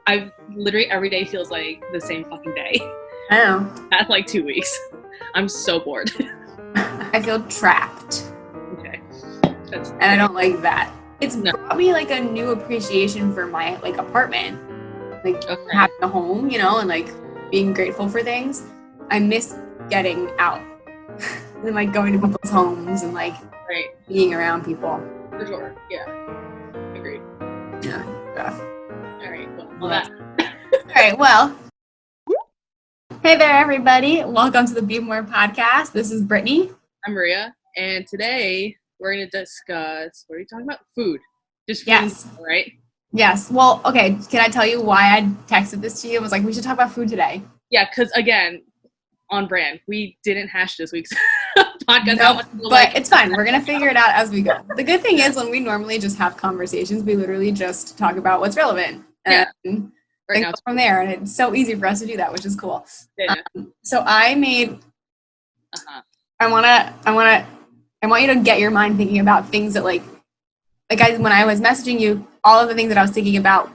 I've literally every day feels like the same fucking day. I know. That's like 2 weeks. I'm so bored. I feel trapped. Okay. And I don't like that. It's brought me like a new appreciation for my like apartment. Like having a home, you know, and like being grateful for things. I miss getting out. And like going to people's homes and like being around people. For sure. Yeah. Agreed. Yeah. All right. Well, that. All right. Well. Hey there, everybody. Welcome to the Be More podcast. This is Brittany. I'm Maria. And today we're going to discuss, what are we talking about? Food. Just food, yes. Right? Yes. Well, okay. Can I tell you why I texted this to you? I was like, we should talk about food today. Yeah, because again, on brand. We didn't hash this week's podcast out. But it's fine. We're going to figure it out as we go. The good thing is when we normally just have conversations, we literally just talk about what's relevant. Yeah. And go from there. And it's so easy for us to do that, which is cool. Yeah. So I made, I want you to get your mind thinking about things that when I was messaging you, all of the things that I was thinking about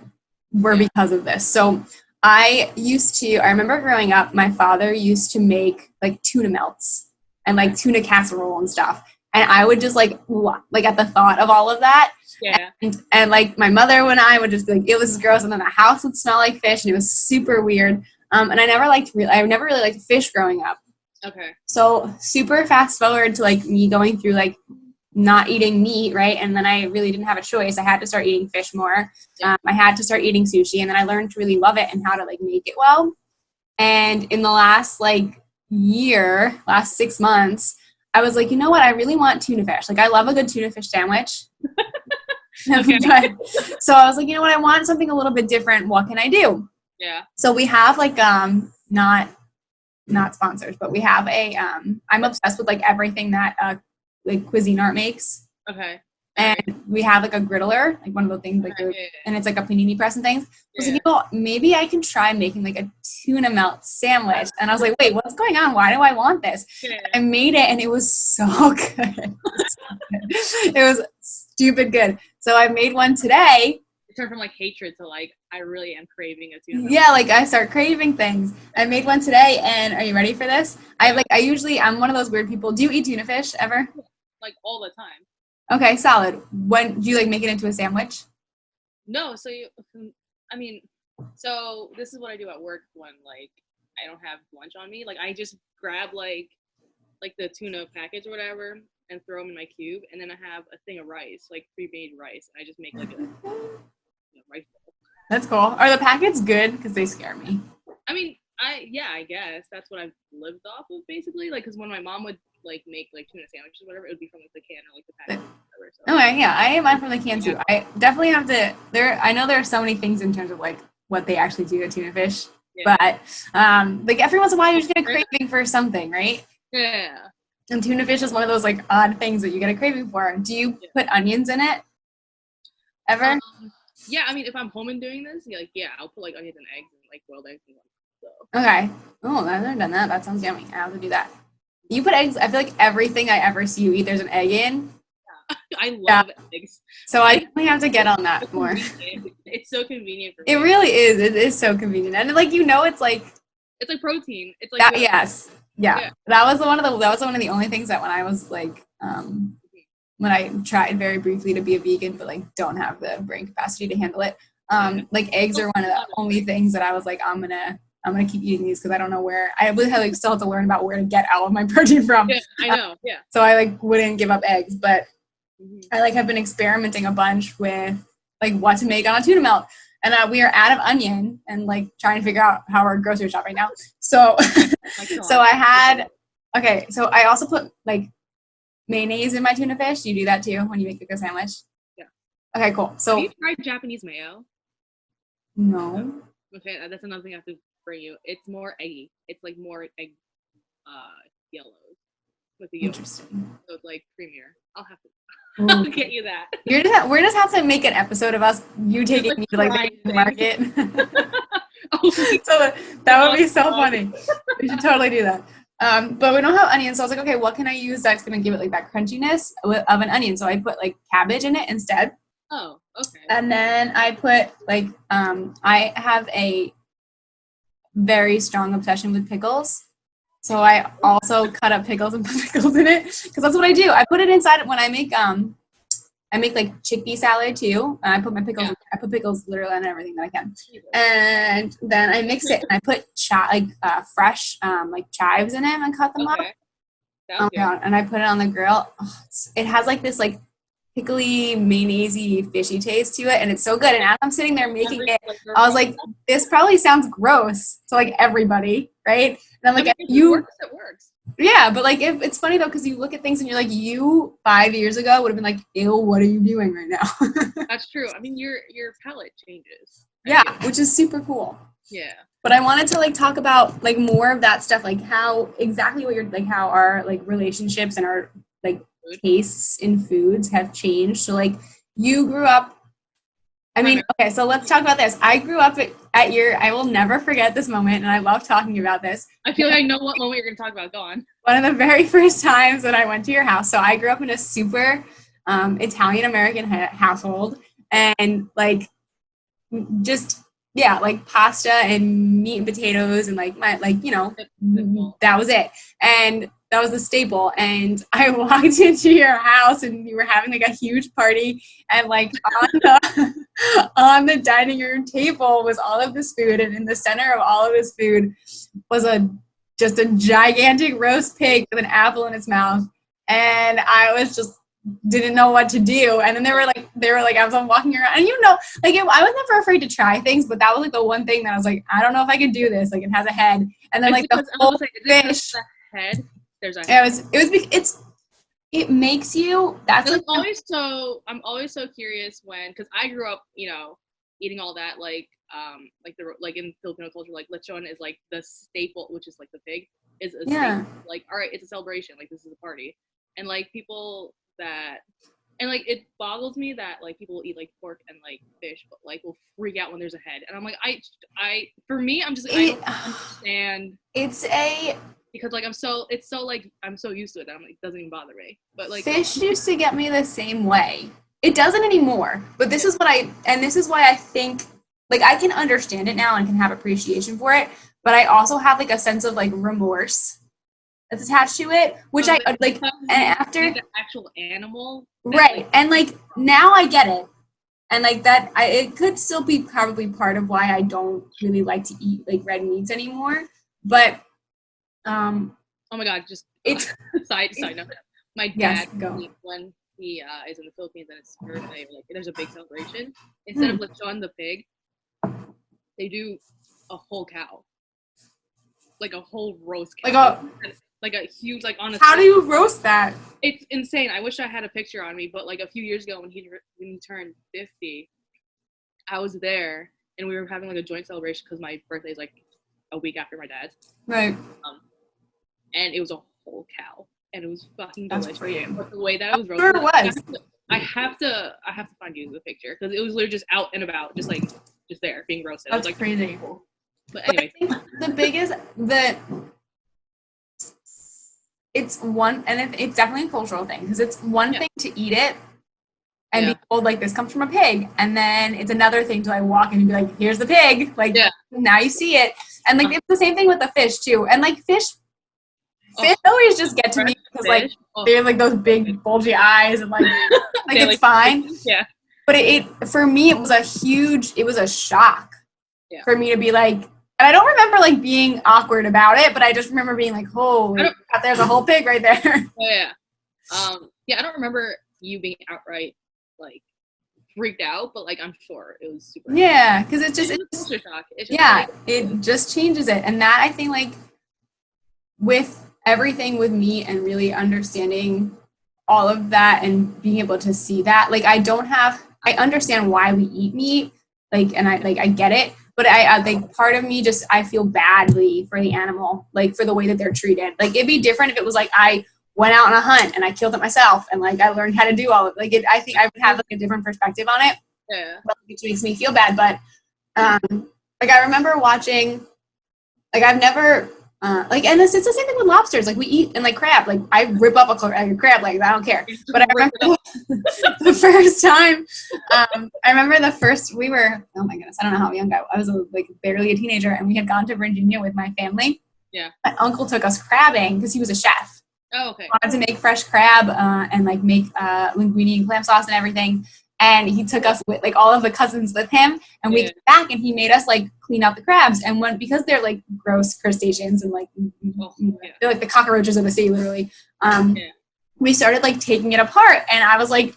were because of this. So I remember growing up, my father used to make like tuna melts and like tuna casserole and stuff. And I would just like at the thought of all of that. Yeah. And like my mother and I would just be like, it was gross. And then the house would smell like fish and it was super weird. And I never really liked fish growing up. Okay. So super fast forward to like me going through like not eating meat, right? And then I really didn't have a choice. I had to start eating fish more. I had to start eating sushi, and then I learned to really love it and how to like make it well. And in the last 6 months, I was like, you know what? I really want tuna fish. Like I love a good tuna fish sandwich. Okay. So I was like, you know what? I want something a little bit different. What can I do? Yeah. So we have like not sponsors, but we have I'm obsessed with like everything that like Cuisinart makes. Okay. And we have like a griddler, like one of those things, and it's like a panini press and things. Yeah. So, you know, maybe I can try making like a tuna melt sandwich. And I was like, wait, what's going on? Why do I want this? Yeah. I made it and it was so good. It was stupid good. So I made one today. It turned from like hatred to like, I really am craving a tuna melt. Yeah, like I start craving things. I made one today, and are you ready for this? I'm one of those weird people. Do you eat tuna fish ever? Like all the time. Okay, solid. When do you like make it into a sandwich? No, so this is what I do at work when like I don't have lunch on me. Like I just grab like the tuna package or whatever and throw them in my cube, and then I have a thing of rice, like pre-made rice, and I just make like a rice bowl. That's cool. Are the packets good? Because they scare me. I mean, I guess that's what I've lived off of basically. Like, because when my mom would like make like tuna sandwiches or whatever, it would be from like the can or like the packet. Or whatever, so. Okay, yeah, I ate mine from the can too. I definitely have to. I know there are so many things in terms of like what they actually do to tuna fish, but like every once in a while you just get a craving for something, right? Yeah. And tuna fish is one of those like odd things that you get a craving for. Do you put onions in it? Ever? Yeah, I mean, if I'm home and doing this, I'll put like onions and eggs and like boiled eggs and stuff. So. Okay. Oh, I've never done that. That sounds yummy. I have to do that. You put eggs. I feel like everything I ever see you eat, there's an egg in. Yeah. I love eggs. So I definitely have to get on that more. It's so convenient for me. It really is. It is so convenient, and like it's like protein. It's like yes, yeah. That was one of the only things that when I was like when I tried very briefly to be a vegan, but like don't have the brain capacity to handle it. Like eggs are one of the only things that I was like, I'm gonna keep eating these because I don't know where I would have still have to learn about where to get all of my protein from. Yeah, I know. Yeah. So I like wouldn't give up eggs, but I like have been experimenting a bunch with like what to make on a tuna melt, and we are out of onion and like trying to figure out how we're grocery shop right now. So so I also put like mayonnaise in my tuna fish. Do you do that too when you make like a sandwich? Yeah. Okay, cool. So have you tried Japanese mayo? No. Okay, that's another thing I have to bring you. It's more eggy. It's like more egg yellow with the yolk. Interesting. So it's like creamier. I'll have to I'll get you that. We're just have to make an episode of us you taking me to like the market. So that would be so funny. We should totally do that. But we don't have onions, so I was like, okay, what can I use that's gonna give it like that crunchiness of an onion? So I put like cabbage in it instead. Oh, okay. And then I put like I have a very strong obsession with pickles. So I also cut up pickles and put pickles in it because that's what I do. I put it inside when I make like chickpea salad too. And I put my pickles. Yeah. I put pickles literally on everything that I can. And then I mix it and I put fresh like chives in it and cut them up. Sounds good. And I put it on the grill. Oh, it has like this like pickly, mayonnaisey, fishy taste to it, and it's so good. And as I'm sitting there making it, I was like, this probably sounds gross to like everybody, right? And I'm like, if it works. Yeah, but like it's funny though because you look at things and you're like, you 5 years ago would have been like, ew, what are you doing right now? That's true. I mean, your palate changes. Yeah, which is super cool. Yeah. But I wanted to like talk about like more of that stuff, like how exactly what you're like how our like relationships and our like tastes in foods have changed. So like you grew up, I mean, okay, so let's talk about this. I grew up at your, I will never forget this moment, and I love talking about this. I feel like I know what moment you're going to talk about. Go on. One of the very first times that I went to your house. So I grew up in a super Italian-American household, and like just, yeah, like pasta and meat and potatoes and like my, like, you know, that was it. And that was the staple. And I walked into your house and you were having like a huge party, and like on the dining room table was all of this food, and in the center of all of this food was just a gigantic roast pig with an apple in its mouth. And I was just didn't know what to do. And then they were like I was walking around, and you know, like I was never afraid to try things, but that was like the one thing that I was like, I don't know if I can do this. Like it has a head, and then like the whole fish. The head. There's a head. It makes you. That's like I'm always so curious because I grew up, you know, eating all that like in Filipino culture, like lechon is like the staple, which is like the pig is a staple. Like, all right, it's a celebration, like this is a party, and like people that, and like it boggles me that like people will eat like pork and like fish, but like will freak out when there's a head, and I'm like, for me, I'm just I don't understand. Because like I'm so used to it that I'm like, it doesn't even bother me. But like fish used to get me the same way. It doesn't anymore. But this is why I think like I can understand it now and can have appreciation for it. But I also have like a sense of like remorse that's attached to it, which I like. And after the actual animal, right? And like now I get it, and like that, it could still be probably part of why I don't really like to eat like red meats anymore. But oh my god, just it's side note. My dad, when he is in the Philippines and it's his birthday, like there's a big celebration. Instead of lechon the pig, they do a whole cow, like a whole roast cow, like a huge, like on a. How do you roast that? It's insane. I wish I had a picture on me, but like a few years ago when he turned 50, I was there and we were having like a joint celebration because my birthday is like a week after my dad's. Right. And it was a whole cow, and it was fucking delicious. That's for you. But the way that it was roasted, sure it was. I have to find you the picture because it was literally just out and about, just there being roasted. That's it was like crazy. Cool. But anyway, I think the biggest it's definitely a cultural thing because it's one thing to eat it and be told like this comes from a pig, and then it's another thing to like walk in and be like, here's the pig, like now you see it, and like it's the same thing with the fish too, and like fish always just get to me because like they have like those big bulgy eyes and like it's fine. Yeah. But it for me it was a shock for me to be like, and I don't remember like being awkward about it, but I just remember being like, holy crap, there's a whole pig right there. Oh yeah. I don't remember you being outright like freaked out, but like I'm sure it was super. Yeah, because it's just shock. It just changes it, and that I think like with everything with meat and really understanding all of that and being able to see that, like I understand why we eat meat, like, and I get it, but I like part of me just I feel badly for the animal, like for the way that they're treated. Like it'd be different if it was like I went out on a hunt and I killed it myself and like I learned how to do all of it. Like I think I would have like a different perspective on it. Yeah. Which makes me feel bad, but like I remember watching, like I've never like, and it's the same thing with lobsters. Like we eat and like crab. Like I rip up a crab legs. I don't care. But I remember The first time, I remember oh my goodness, I don't know how young I was, like barely a teenager, and we had gone to Virginia with my family. Yeah. My uncle took us crabbing because he was a chef. Oh, okay. Wanted to make fresh crab and like make linguine and clam sauce and everything. And he took us with like all of the cousins with him, and we came back and he made us like clean out the crabs. And because they're like gross crustaceans and like they're like the cockroaches of the sea, literally. We started like taking it apart, and I was like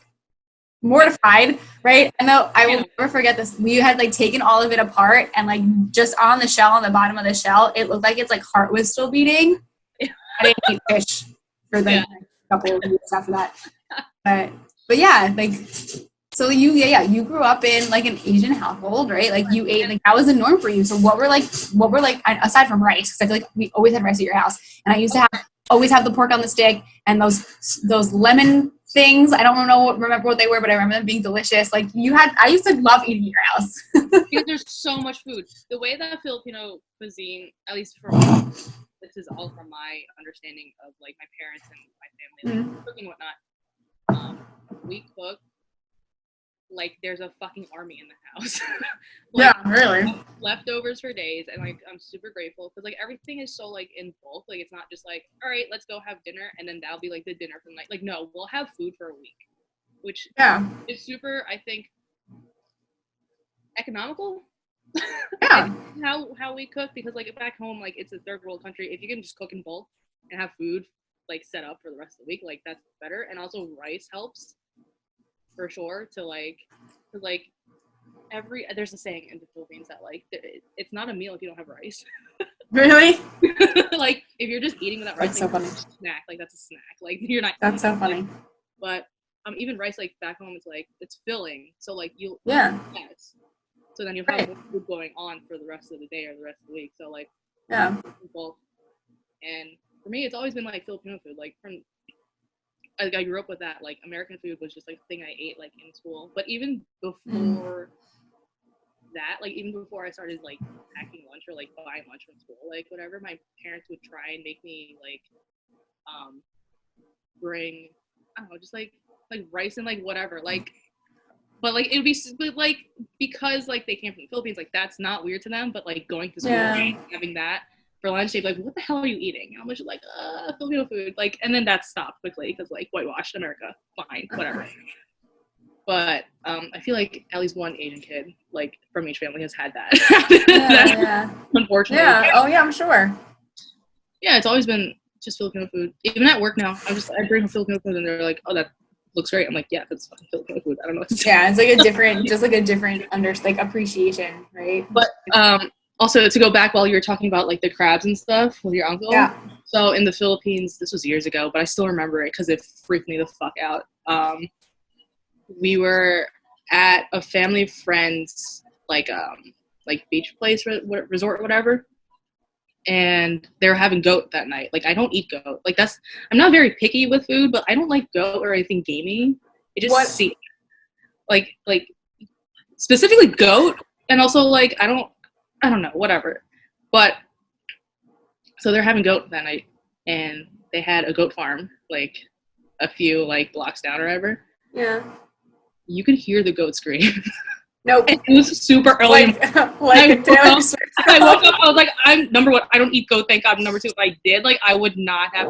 mortified, right? And though I will never forget this, we had like taken all of it apart, and like just on the shell, on the bottom of the shell, it looked like its like heart was still beating. I didn't eat fish for the next couple of years after that. But yeah, like. So you grew up in like an Asian household, right? Like you ate, like that was the norm for you. So what were like aside from rice? Because I feel like we always had rice at your house, and I used to always have the pork on the stick and those lemon things. I don't remember what they were, but I remember them being delicious. Like I used to love eating at your house. Because there's so much food. The way that Filipino cuisine, at least for me, this is all from my understanding of like my parents and my family, like cooking and whatnot. We cook like there's a fucking army in the house. Like, yeah, really. Leftovers for days, and like I'm super grateful because like everything is so like in bulk. Like it's not just like, all right, let's go have dinner, and then that'll be like the dinner for the night. Like no, we'll have food for a week, which is super, I think, economical. Yeah. how we cook, because like back home, like it's a third world country. If you can just cook in bulk and have food like set up for the rest of the week, like that's better. And also rice helps. For sure, there's a saying in the Philippines that like it's not a meal if you don't have rice. Really? Like if you're just eating without rice, that's so funny. Snack, like that's a snack. Like you're not. That's so funny. But even rice, like back home, it's like it's filling. So like you'll so then you'll have more food going on for the rest of the day or the rest of the week. So like and for me, it's always been like Filipino food, like from. I grew up with that. Like American food was just like a thing I ate like in school. But even before that, like even before I started like packing lunch or like buying lunch from school, like whatever, my parents would try and make me like bring, I don't know, just like rice and like whatever, like. But like it would be like because like they came from the Philippines, like that's not weird to them. But like going to school and having that for lunch, they'd be like, what the hell are you eating? And I'm just like, Filipino food. Like, and then that stopped quickly because like whitewashed America, fine, whatever. But I feel like at least one Asian kid, like from each family, has had that. Unfortunately. Yeah. Oh yeah, I'm sure. Yeah, it's always been just Filipino food. Even at work now, I bring Filipino food and they're like, oh, that looks great. I'm like, yeah, that's fucking Filipino food. I don't know what to say. Yeah, it's like a different appreciation, right? But also, to go back while you were talking about like the crabs and stuff with your uncle. Yeah. So in the Philippines, this was years ago, but I still remember it because it freaked me the fuck out. We were at a family friend's like beach place, resort, whatever, and they were having goat that night. Like I don't eat goat. Like I'm not very picky with food, but I don't like goat or anything gamey. It just like specifically goat, and also like I don't know, whatever. But so they're having goat that night, and they had a goat farm like a few like blocks down or whatever. Yeah. You could hear the goat scream. Nope. It was super early. I woke up, I was like, I'm number one, I don't eat goat, thank God. Number two, if I did, like I would not have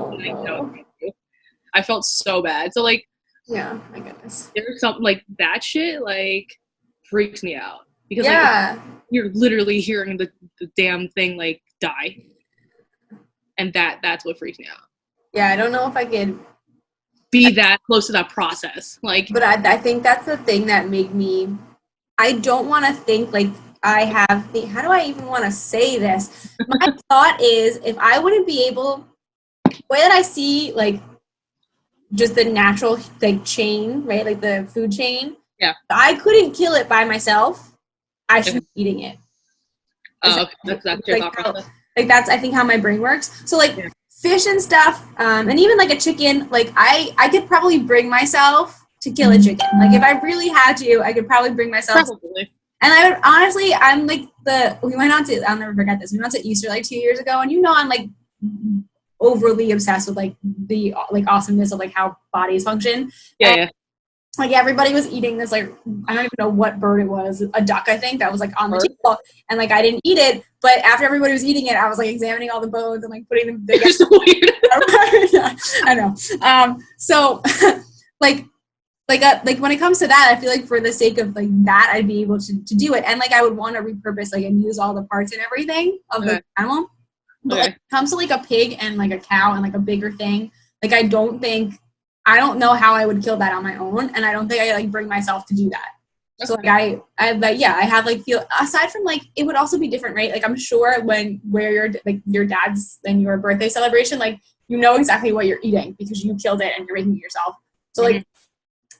I felt so bad. So like yeah, my goodness. There's something like that shit like freaks me out. Because like you're literally hearing the damn thing like die. And that's what freaks me out. Yeah, I don't know if I could be that close to that process. Like, but I think that's the thing that made me, I don't want to think like I have how do I even want to say this? My thought is if I wouldn't be able, the way that I see like just the natural like chain, right? Like the food chain. Yeah. If I couldn't kill it by myself, I should be eating it. Oh, okay. That's your thought process. Like that's I think how my brain works. So like fish and stuff, and even like a chicken, like I could probably bring myself to kill a chicken. Like if I really had to, I could probably bring myself. Probably. And I would honestly, I'm like we went on to, I'll never forget this. We went to Easter like 2 years ago, and I'm like overly obsessed with like the like awesomeness of like how bodies function. Yeah. like everybody was eating this, like, I don't even know what bird it was, a duck, I think, that was like on the table, and like I didn't eat it, but after everybody was eating it, I was like examining all the bones and like putting them together. It's so weird. Yeah, I know. So like when it comes to that, I feel like for the sake of like that, I'd be able to do it, and like I would want to repurpose like and use all the parts and everything of the animal. But like, when it comes to like a pig and like a cow and like a bigger thing, like I don't know how I would kill that on my own, and I don't think I like bring myself to do that. Okay. So like I like, yeah, I have like feel, aside from like, it would also be different, right? Like I'm sure where your dad's and your birthday celebration, like you know exactly what you're eating because you killed it and you're making it yourself. So like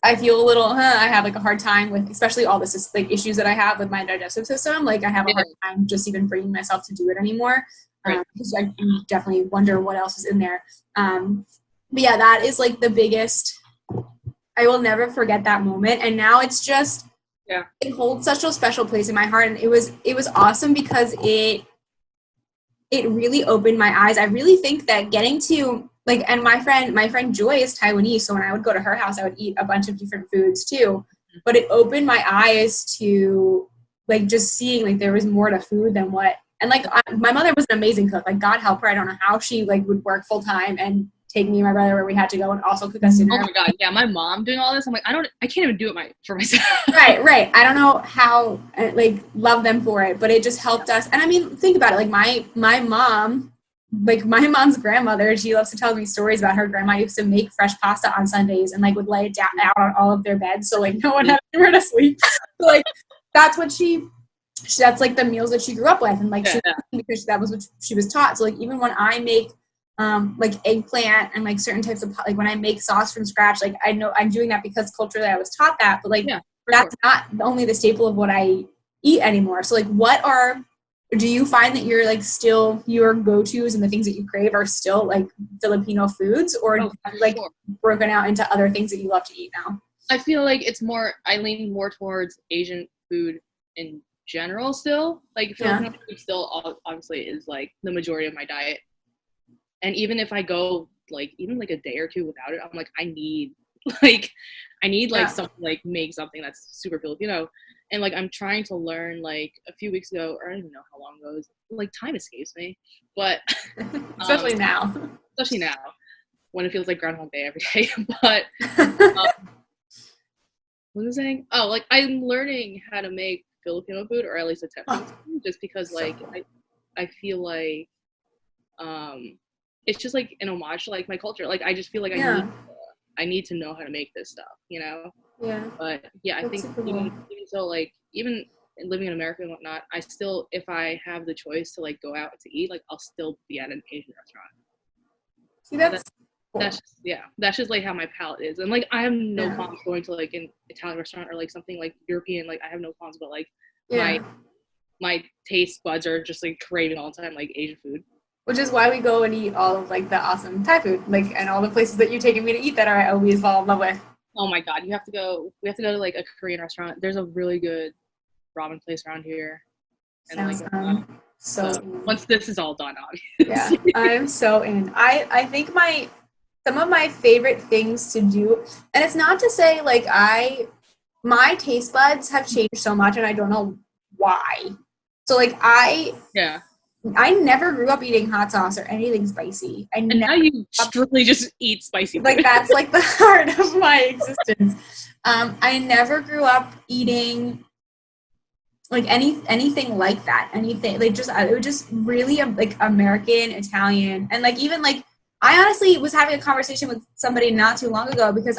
I feel a little, I have like a hard time with, especially all this like issues that I have with my digestive system. Like I have a hard time just even bringing myself to do it anymore. Because I definitely wonder what else is in there. But yeah, that is like the biggest, I will never forget that moment. And now it's just, it holds such a special place in my heart. And it was awesome because it really opened my eyes. I really think that getting to like, and my friend Joy is Taiwanese. So when I would go to her house, I would eat a bunch of different foods too. But it opened my eyes to like just seeing like there was more to food than what, and like my mother was an amazing cook. Like God help her. I don't know how she like would work full time and take me and my brother where we had to go and also cook us dinner. Oh my God. Yeah. My mom doing all this. I'm like, I can't even do it for myself. Right. I don't know how, like, love them for it, but it just helped us. And I mean, think about it. Like my mom, like my mom's grandmother, she loves to tell me stories about her grandma used to make fresh pasta on Sundays and like would lay it down out on all of their beds. So like no one had anywhere to sleep. So like, that's what that's like the meals that she grew up with. And like, because that was what she was taught. So like, even when I make like eggplant and like certain types of, like when I make sauce from scratch, like I know I'm doing that because culturally I was taught that, but like that's not only the staple of what I eat anymore. So like do you find that you're like still your go-tos and the things that you crave are still like Filipino foods, or have you like broken out into other things that you love to eat now? I feel like I lean more towards Asian food in general still. Like Filipino food still obviously is like the majority of my diet. And even if I go like even like a day or two without it, I'm like, I need something like make something that's super Filipino. And like I'm trying to learn like a few weeks ago, or I don't even know how long ago, like time escapes me. But especially now when it feels like Groundhog Day every day. But what was I saying? Oh, like I'm learning how to make Filipino food, or at least attempting to, just because like I feel like it's just like an homage to like my culture. Like I just feel like I need to know how to make this stuff, you know? Yeah. But yeah, I think even so, like even living in America and whatnot, I still, if I have the choice to like go out to eat, like I'll still be at an Asian restaurant. See, that's just like how my palate is. And like I have no qualms going to like an Italian restaurant or like something like European. Like I have no qualms, but like my taste buds are just like craving all the time like Asian food. Which is why we go and eat all of like the awesome Thai food, like, and all the places that you've taken me to eat that I always fall in love with. Oh my God, we have to go to like a Korean restaurant. There's a really good ramen place around here. And once this is all done, obviously. Yeah, I'm so in. I think some of my favorite things to do, and it's not to say like my taste buds have changed so much and I don't know why. So like I never grew up eating hot sauce or anything spicy. Now you strictly just eat spicy food. Like that's like the heart of my existence. I never grew up eating like anything like that. Anything like just it was just really like American, Italian, and like even like I honestly was having a conversation with somebody not too long ago because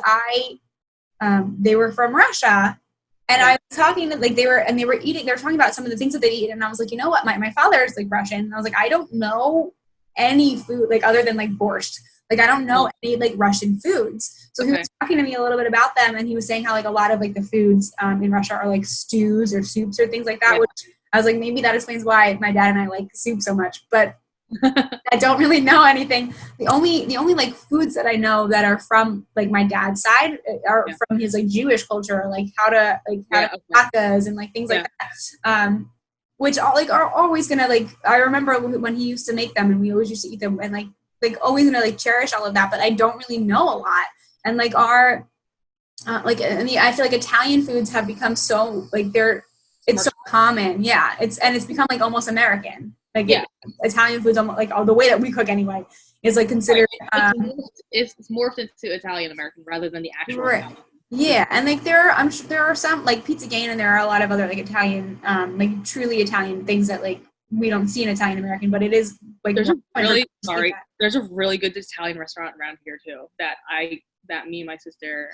they were from Russia. And I was talking to they were talking about some of the things that they eat. And I was like, you know what? My father is like Russian. And I was like, I don't know any food like other than like borscht. Like I don't know any like Russian foods. So he was talking to me a little bit about them. And he was saying how like a lot of like the foods in Russia are like stews or soups or things like that. Which I was like, maybe that explains why my dad and I like soup so much. But I don't really know anything. The only like foods that I know that are from like my dad's side are from his like Jewish culture, like how to latkes and like things like that. Which all like are always gonna like I remember when he used to make them and we always used to eat them and like always gonna like cherish all of that, but I don't really know a lot. And like like, and I feel like Italian foods have become so like it's so common. Yeah, it's become like almost American. Like Italian foods, almost like the way that we cook anyway is like considered. It's morphed into Italian American rather than the actual. Right. Italian. Yeah, and like I'm sure there are some like Pizza Gain, and there are a lot of other like Italian, like truly Italian things that like we don't see in Italian American, but it is like there's a really good Italian restaurant around here too that me and my sister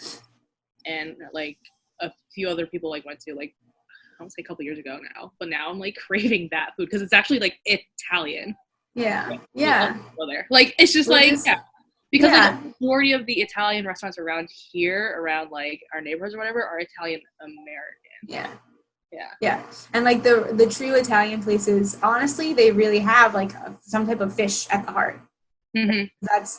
and like a few other people like went to like I don't say a couple years ago now, but now I'm like craving that food because it's actually like Italian. Yeah. Go there. Like it's just like because like the majority of the Italian restaurants around here, around like our neighborhoods or whatever, are Italian American. Yeah. And like the true Italian places, honestly, they really have like some type of fish at the heart. Mm-hmm.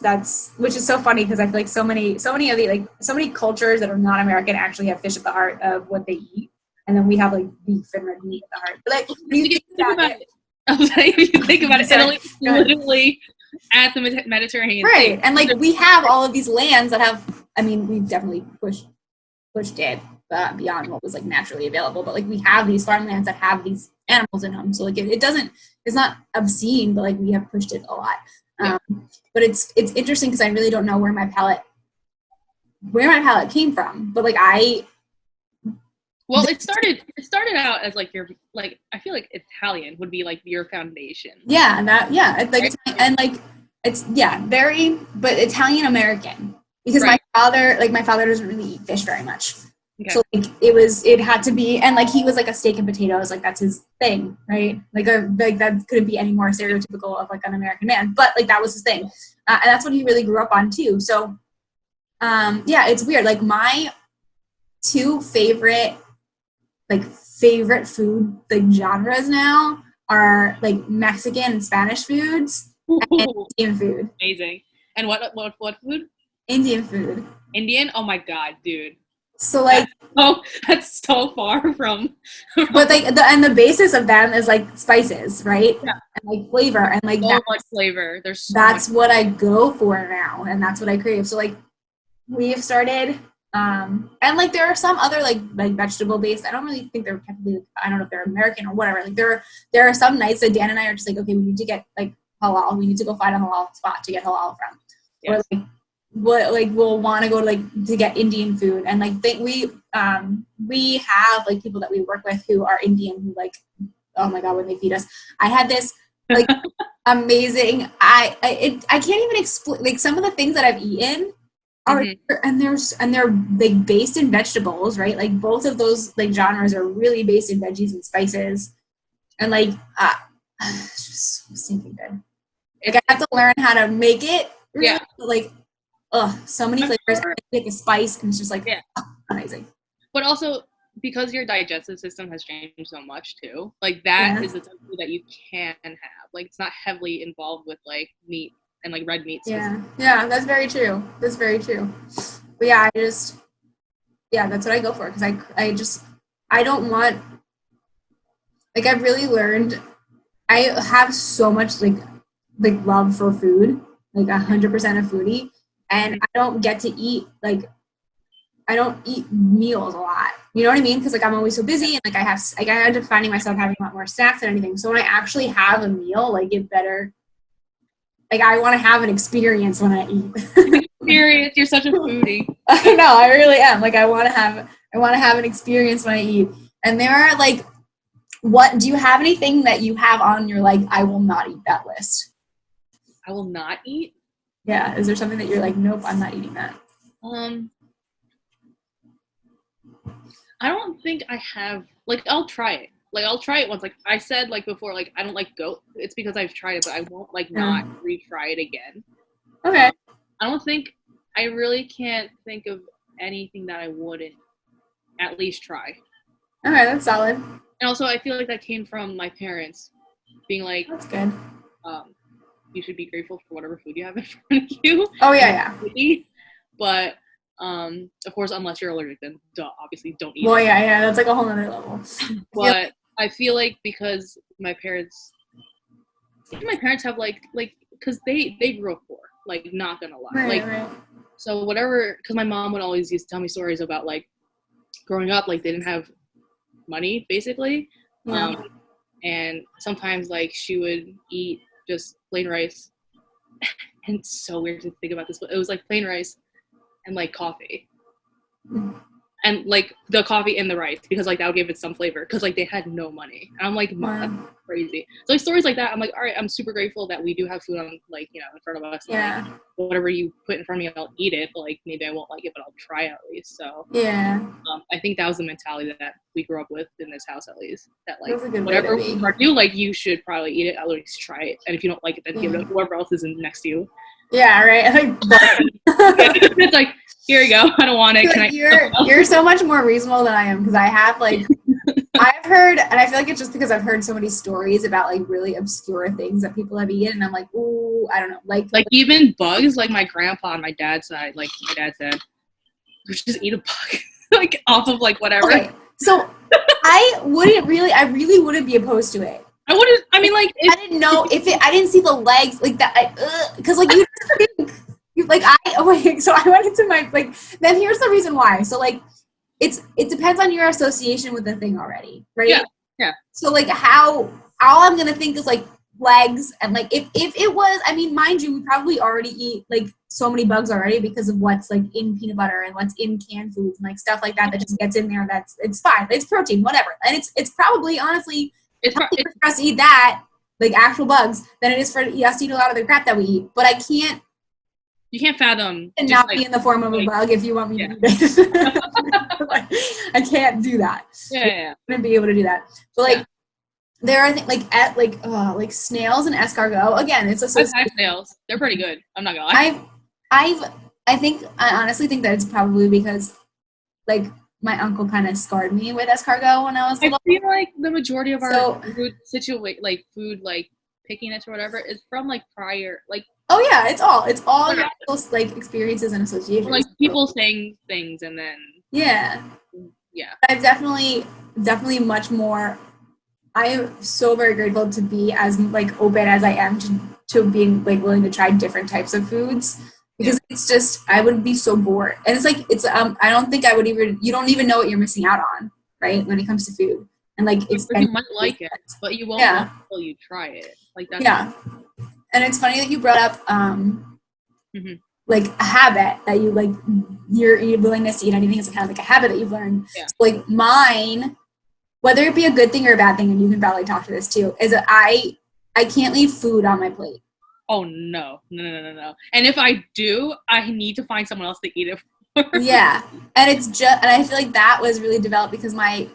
That's which is so funny because I feel like so many of the like so many cultures that are not American actually have fish at the heart of what they eat, and then we have like beef and red meat at the heart. But like when you think about it, I was like, if you think about it, Italy is literally at the Mediterranean, right? And like we have all of these lands that have. I mean, we've definitely pushed it beyond what was like naturally available, but like we have these farmlands that have these animals in them, so like it's not obscene, but like we have pushed it a lot. But it's interesting because I really don't know where my palate came from, but like it started out as like your like I feel like Italian would be like your foundation. Like and like it's very but Italian American because my father doesn't really eat fish very much. Okay. So like it had to be, and like he was like a steak and potatoes, like that's his thing, right? Like that couldn't be any more stereotypical of like an American man, but like that was his thing, and that's what he really grew up on too. So, it's weird. Like my two favorite food like genres now are like Mexican and Spanish foods and Indian food. Amazing. And what food? Indian food. Indian? Oh my god, dude. So like that's so far from but like the basis of them is like spices, right? Yeah. And like flavor and like so much flavor. That's what I go for now, and that's what I crave. So like we've started and like there are some other like vegetable based. I don't really think they're technically, I don't know if they're American or whatever. Like there are some nights that Dan and I are just like, okay, we need to get like halal. We need to go find a halal spot to get halal from. Yes. Or we'll want to go to get Indian food, and like we have like people that we work with who are Indian who like, oh my god, when they feed us, I had this like amazing. I can't even explain like some of the things that I've eaten are and they're like based in vegetables, right? Like both of those like genres are really based in veggies and spices, and like it's just stinking good. Like I have to learn how to make it. Really, but, like. So many flavors, like a spice, and it's just like amazing. But also because your digestive system has changed so much too, like that is the type of food that you can have. Like it's not heavily involved with like meat and like red meat. Yeah, that's very true. But that's what I go for because I don't want like I've really learned. I have so much like love for food, like 100% a foodie. And I don't get to eat, like, I don't eat meals a lot. You know what I mean? Because, like, I'm always so busy, and, like, I end up finding myself having a lot more snacks than anything. So when I actually have a meal, like, it better, like, I want to have an experience when I eat. Experience? You're such a foodie. I know, I really am. Like, I want to have an experience when I eat. And there are, like, do you have anything that you have on your, like, I will not eat that list? I will not eat? Yeah, is there something that you're like, nope, I'm not eating that? I don't think I have. Like, I'll try it. Like, I'll try it once. Like I said, like before, like I don't like goat. It's because I've tried it, but I won't like not retry it again. Okay. I don't think I really can't think of anything that I wouldn't at least try. Okay, that's solid. And also, I feel like that came from my parents being like, "That's good. You should be grateful for whatever food you have in front of you." Oh yeah. But of course, unless you're allergic, then obviously don't eat. Well, yeah, that's like a whole other level. But I feel like because my parents have like because they grew up poor, like not gonna lie, right. So whatever, because my mom would always used to tell me stories about like growing up, like they didn't have money basically. Yeah. And sometimes like she would eat just plain rice. And it's so weird to think about this, but it was like plain rice and like coffee. And like the coffee and the rice, because like that would give it some flavor, because like they had no money. And I'm like, Mom, that's crazy. So like stories like that, I'm like, all right, I'm super grateful that we do have food on, like, you know, in front of us. Yeah. Like, whatever you put in front of me, I'll eat it, but like maybe I won't like it, but I'll try it at least. So Yeah. I think that was the mentality that we grew up with in this house, at least, that like That's a good whatever way to be. we do, like you should probably eat it, at least try it, and if you don't like it, then give it to whoever else is next to you. Yeah, right. Like, it's like, here you go. I don't want it. Can you're so much more reasonable than I am, because I have like I've heard, and I feel like it's just because I've heard so many stories about like really obscure things that people have eaten, and I'm like, ooh, I don't know, like even bugs. Like my grandpa on my dad's side, like my dad said, we should just eat a bug, like off of like whatever. Okay, so I really wouldn't be opposed to it. I wouldn't. I mean, like I didn't know if it. I didn't see the legs like that. Because like you like so I went into my like. Then here's the reason why. So like, it depends on your association with the thing already, right? Yeah. Yeah. So like how all I'm gonna think is like legs, and like if it was, I mean, mind you, we probably already eat like so many bugs already because of what's like in peanut butter and what's in canned foods and like stuff like that just gets in there. It's fine. It's protein, whatever, and it's probably honestly. It's for us to eat that, like actual bugs, than it is for us to eat a lot of the crap that we eat. But I can't. You can't fathom. And not like, be in the form of a bug if you want me to eat it. Like, I can't do that. Yeah. I wouldn't be able to do that. But like, there are like snails and escargot. Again, it's a. I've had snails. They're pretty good. I'm not gonna lie. I honestly think that it's probably because, like, my uncle kind of scarred me with escargot when I was little. I feel like the majority of our food pickiness or whatever is from like prior, like. Oh yeah, it's all those like experiences and associations. Like people saying things and then. Yeah. Yeah. I've definitely much more. I am so very grateful to be as like open as I am to being like willing to try different types of foods. Because it's just, I would be so bored. And it's like, I don't think I would even, you don't even know what you're missing out on, right? When it comes to food. And like, you might like it, but you won't until you try it. Like that's And it's funny that you brought up, like a habit that you like, your willingness to eat anything is kind of like a habit that you've learned. Yeah. So like mine, whether it be a good thing or a bad thing, and you can probably talk to this too, is that I can't leave food on my plate. Oh, no. And if I do, I need to find someone else to eat it for. Yeah. And I feel like that was really developed because my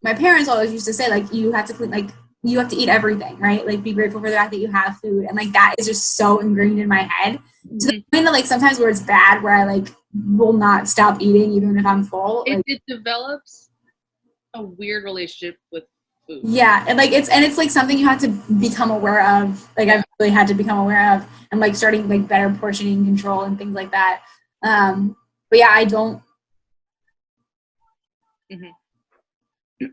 parents always used to say, like, you have to eat everything, right? Like, be grateful for the fact that you have food. And, like, that is just so ingrained in my head. To the point that, like, sometimes where it's bad, where I, like, will not stop eating even if I'm full. It develops a weird relationship with food. Yeah, and it's like something you have to become aware of. Like I've really had to become aware of, and like starting like better portioning control and things like that. But yeah, I don't. And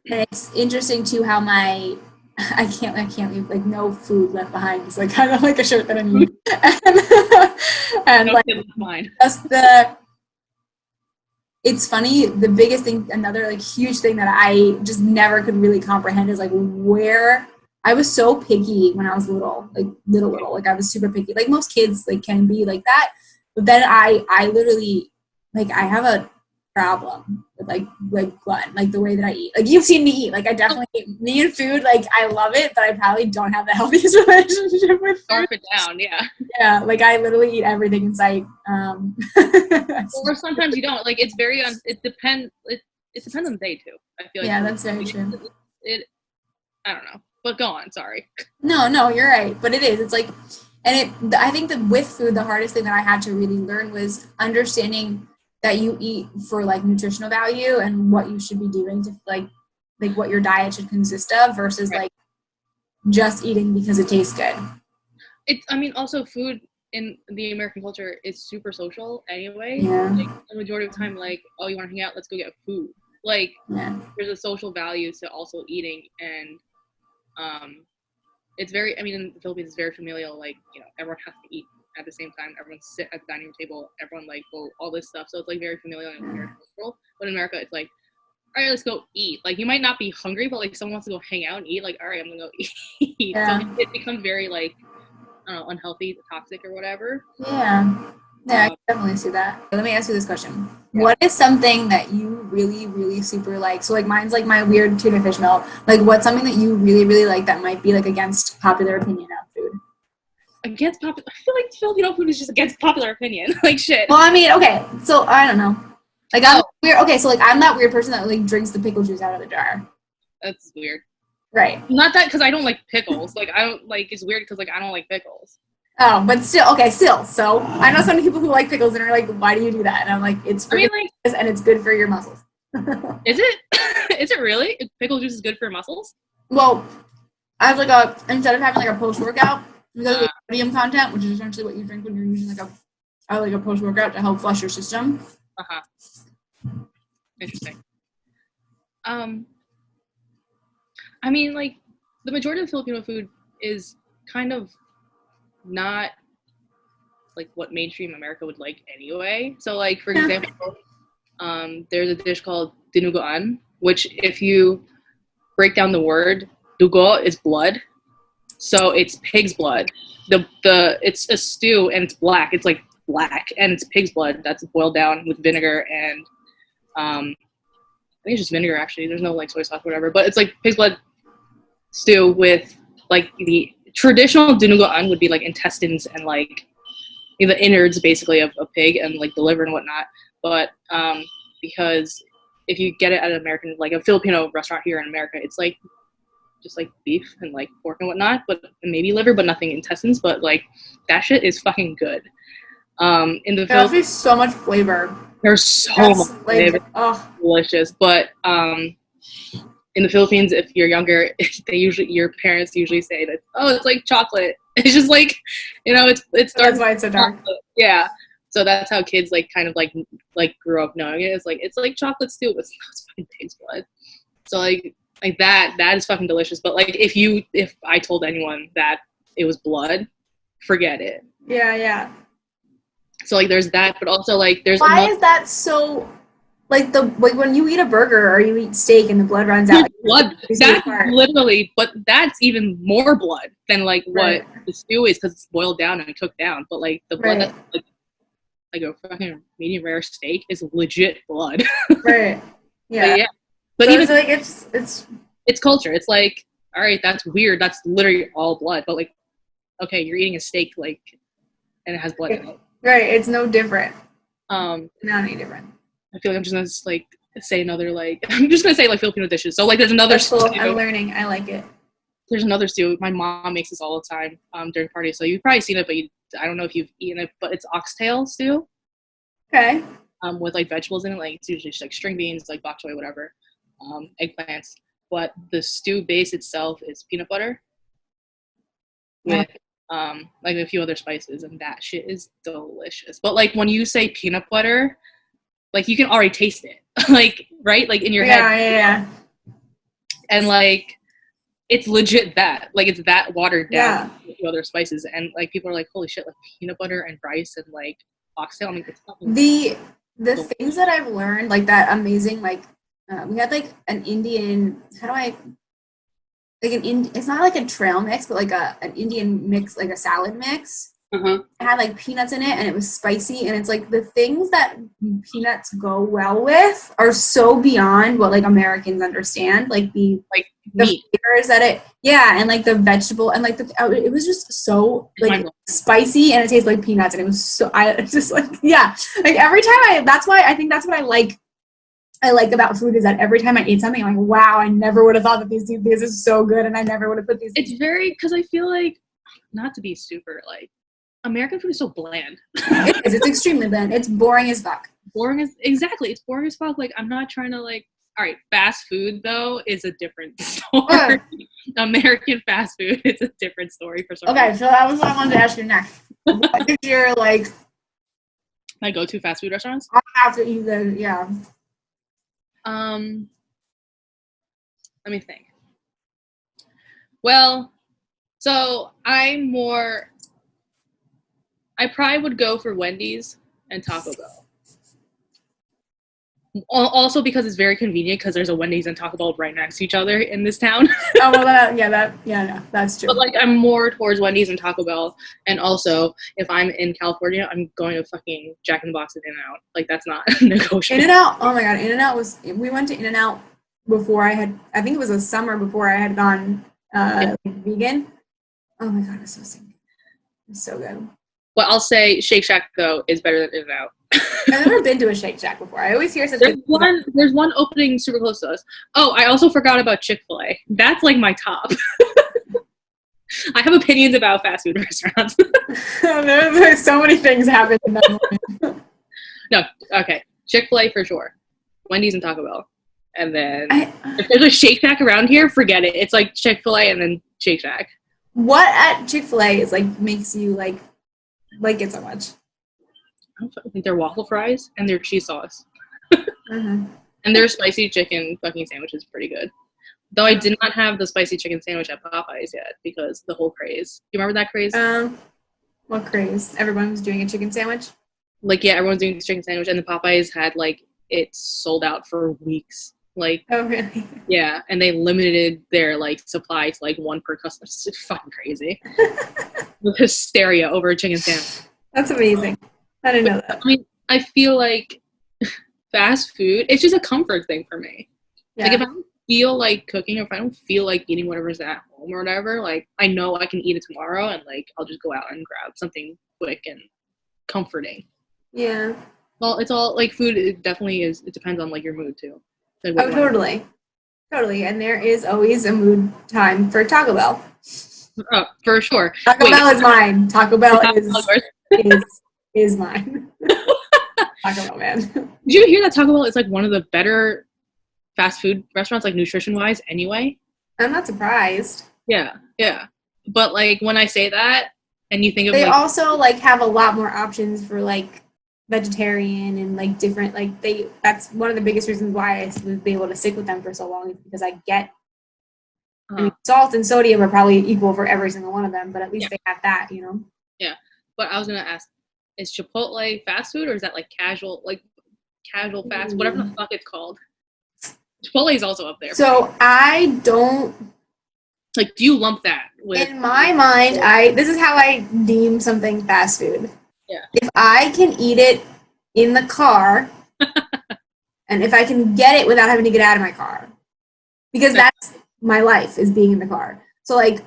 it's interesting too how I can't leave like no food left behind. It's like kind of like a shirt that I need. And no, like mine. Just it's funny, the biggest thing, another like huge thing that I just never could really comprehend is like where I was so picky when I was little, like like I was super picky, like most kids like can be like that. But then I literally like I have a problem with like glutton, like the way that I eat. Like you've seen me eat, like I definitely me and food, like I love it, but I probably don't have the healthiest relationship with food. Scarf it down, yeah, like I literally eat everything in sight. Or sometimes you don't. Like it's very it depends on the day too, I feel like. That's very true. I don't know, but go on, sorry. No, you're right, but it is, it's like, and I think that with food, the hardest thing that I had to really learn was understanding that you eat for like nutritional value and what you should be doing to like what your diet should consist of versus like just eating because it tastes good. Also food in the American culture is super social anyway. Yeah. Like the majority of the time, like, oh, you want to hang out? Let's go get food. Like there's a social value to also eating, and it's very, in the Philippines it's very familial, like, everyone has to eat at the same time. Everyone sit at the dining room table. Everyone like go all this stuff. So it's like very familiar and very cultural. But in America, it's like, all right, let's go eat. Like you might not be hungry, but like someone wants to go hang out and eat. Like, all right, I'm gonna go eat. Yeah. So it becomes very like, I don't know, unhealthy, toxic, or whatever. Yeah. Yeah, I can definitely see that. Let me ask you this question. Yeah. What is something that you really, really super like? So like mine's like my weird tuna fish melt. Like what's something that you really, really like that might be like against popular opinion of food? Against popular, I feel like Filipino food is just against popular opinion. Like shit. Well, I mean, okay, so I don't know. Like I'm weird. Okay, so like I'm that weird person that like drinks the pickle juice out of the jar. That's weird. Right. Not that because I don't like pickles. Like I don't like. It's weird because like I don't like pickles. Oh, but still, okay, still. So I know some people who like pickles and are like, why do you do that? And I'm like, it's for and it's good for your muscles. Is it? Is it really? Pickle juice is good for muscles? Well, as like instead of having like a post-workout, because of the sodium content, which is essentially what you drink when you're using like a post-workout to help flush your system. Interesting. I mean, like the majority of Filipino food is kind of not like what mainstream America would like anyway. So, like for example, there's a dish called dinuguan, which if you break down the word, dugo is blood, so it's pig's blood. It's a stew and it's black. It's like black and it's pig's blood that's boiled down with vinegar and I think it's just vinegar actually. There's no like soy sauce or whatever, but it's like pig's blood stew with like the traditional dinuguan would be like intestines and like the innards basically of a pig and like the liver and whatnot. But because if you get it at an American, like a Filipino restaurant here in America, it's like just like beef and like pork and whatnot, but maybe liver, but nothing intestines. But like that shit is fucking good. In the Philippines, there's so much flavor. There's so much flavor. Delicious. But in the Philippines, if you're younger, your parents usually say that, oh, it's like chocolate. It's just like, it's dark. That's why it's so dark. Yeah. So that's how kids like kind of like grew up knowing it. It's like chocolate stew, but it's fucking pig's blood. So like that is fucking delicious. But like if I told anyone that it was blood, forget it. Yeah. So like there's that, but also like there's why is that so like when you eat a burger or you eat steak and the blood runs out? Blood. That's literally, but that's even more blood than like what the stew is because it's boiled down and cooked down. But like the blood that's like a fucking medium rare steak is legit blood. Right. Yeah. But so even like it's culture. It's like, all right, that's weird. That's literally all blood. But like, okay, you're eating a steak like, and it has blood in it. Right. It's no different. Not any different. I feel like I'm just gonna like say another like I'm just gonna say like Filipino dishes. So like there's another stew. I'm learning. I like it. There's another stew. My mom makes this all the time during parties. So you've probably seen it, but I don't know if you've eaten it. But it's oxtail stew. Okay. With like vegetables in it. Like it's usually just like string beans, like bok choy, whatever. Eggplants. But the stew base itself is peanut butter with like a few other spices, and that shit is delicious. But like when you say peanut butter, like you can already taste it, like right, like in your head. Yeah. And like it's legit that, like it's that watered down with a few other spices, and like people are like, holy shit, like peanut butter and rice and like oxtail. I mean, it's fucking the things that I've learned, like that amazing, like we had like an Indian. It's not like a trail mix, but like an Indian mix, like a salad mix. It had like peanuts in it and it was spicy, and it's like the things that peanuts go well with are so beyond what like Americans understand, like the flavors that and like the vegetable and like it was just so like spicy, and it tastes like peanuts, and it was so just like like every time that's why I think that's what I like about food, is that every time I eat something, I'm like, wow, I never would have thought that this is so good, and I never would have put these. It's very, because I feel like, not to be super like, American food is so bland. It is. It's extremely bland. It's boring as fuck. It's boring as fuck. Like, I'm not trying to like, all right, fast food though is a different story. American fast food is a different story for some reason. So that was what I wanted to ask you next. What is your like my go-to fast food restaurants? I have to eat them. Yeah. Let me think. Well, so I'm more I probably would go for Wendy's and Taco Bell. Also because it's very convenient because there's a Wendy's and Taco Bell right next to each other in this town. Oh, well, no, that's true. But like I'm more towards Wendy's and Taco Bell, and also if I'm in California, I'm going to fucking Jack in the Box and In-N-Out. Like that's not negotiable. In-N-Out, oh my god, In-N-Out we went to In-N-Out before I think it was a summer before I had gone vegan. Oh my god, it's so sick. It's so good. But I'll say Shake Shack though is better than In-N-Out. I've never been to a Shake Shack before. I always hear such there's one opening super close to us. Oh, I also forgot about Chick-fil-A. That's like my top. I have opinions about fast food restaurants. There's so many things happen in that moment. No, okay. Chick-fil-A for sure. Wendy's and Taco Bell. And then if there's a Shake Shack around here, forget it. It's like Chick-fil-A and then Shake Shack. What at Chick-fil-A is like makes you like it so much? I think their waffle fries and their cheese sauce. And their spicy chicken fucking sandwich is pretty good. Though I did not have the spicy chicken sandwich at Popeyes yet because the whole craze. Do you remember that craze? What craze? Everyone was doing a chicken sandwich? Like, yeah, everyone's doing the chicken sandwich, and the Popeyes had, like, it sold out for weeks. Like, oh, really? Yeah, and they limited their, like, supply to, like, one per customer. It's just fucking crazy. With hysteria over a chicken sandwich. That's amazing. I didn't know that. I mean, I feel like fast food, it's just a comfort thing for me. Yeah. Like, if I don't feel like cooking, or if I don't feel like eating whatever's at home or whatever, like, I know I can eat it tomorrow, and, like, I'll just go out and grab something quick and comforting. Yeah. Well, it's all, like, food, it definitely is, it depends on, like, your mood, too. Like, oh, totally. Totally. And there is always a mood time for Taco Bell. Oh, for sure. Taco Bell is mine. Taco Bell is mine. Taco Bell, man. Did you hear that Taco Bell is like one of the better fast food restaurants, like nutrition wise anyway? I'm not surprised. Yeah. But like when I say that and you think of they like, also like have a lot more options for like vegetarian and like different like that's one of the biggest reasons why I was able to stick with them for so long is because I get I mean, salt and sodium are probably equal for every single one of them, but at least they have that, you know? Yeah. But I was gonna ask, is Chipotle fast food or is that like casual fast, whatever the fuck it's called? Chipotle is also up there. So I don't like. Do you lump that with? In my mind, this is how I deem something fast food. Yeah. If I can eat it in the car, and if I can get it without having to get out of my car, because that's my life is being in the car. So like